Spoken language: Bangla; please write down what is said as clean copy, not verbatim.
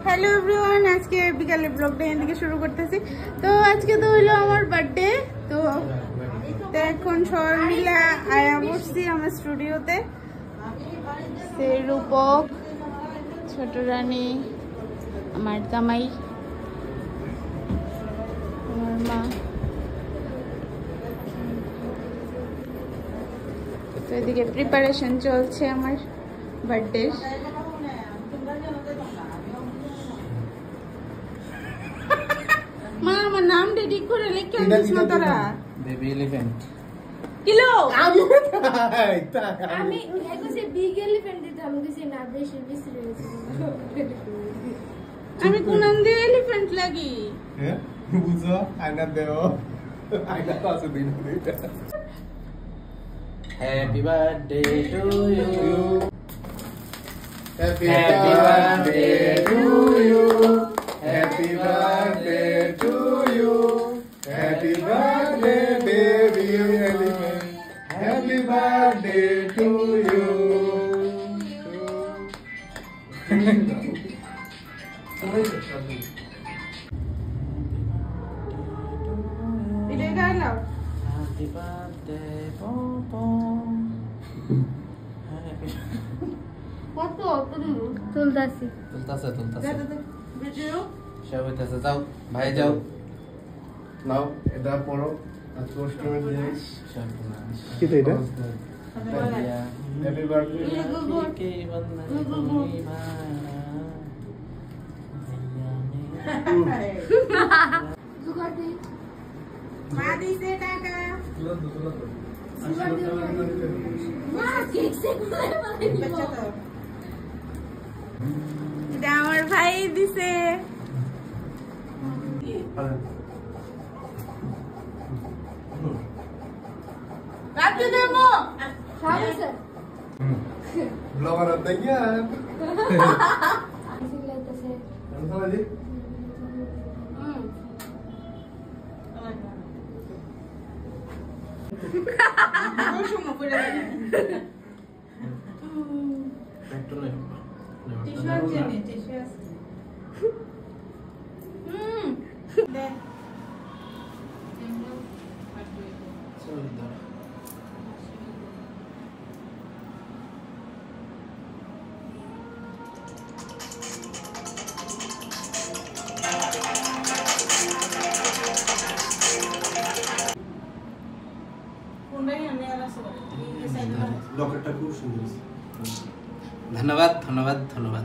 হ্যালো এভরিওয়ান, আজকে বিকালে ব্লগটা এখান থেকে শুরু করতেছি। তো আজকে তো হইলো আমার বার্থডে। তো এখন সবাই মিলে আয়া বসছি আমার স্টুডিওতে। সেই রূপক, ছোট রানী, আমার জামাই, আমার মা। তো এদিকে প্রিপারেশন চলছে আমার বার্থডে। মা আমার নাম ঠিক করে লিখে আনিস না তোরা। বেবি এলিফ্যান্ট কিলো আমি একুশে বিগ এলিফ্যান্ট দিতে আমি কিছু না বেশি বিশ্রী হয়েছে। আমি কোন দিয়ে এলিফ্যান্ট লাগি হ্যাঁ বুঝো আয়না দেও আয়না তো আছে দিন দিতে happy birthday to you happy birthday to you happy birthday to you happy birthday baby elephant happy birthday to you এটা গাইলাও। Happy birthday, Popo. কত তুলতাছি তুলতাছে ভিডিও সব হইতাছে যাও ভাই যাও নাও এটা পড়ো আজকে অষ্টমীর দিন কি এটা হ্যাপি বার্থডে কে বন্দনা তুমি সুগারটি মা দিছে টাকা। মা কেক সে করে বাচ্চা তো এটা আমার ভাই দিছে। রাতে দেবো খাবে স্যার ব্লগার দেখিয়া সিলাইতেছে সালাদি সময় করে একটু নে টিস্যু আছে নে টিস্যু আছে। দে ধন্যবাদ ধন্যবাদ ধন্যবাদ।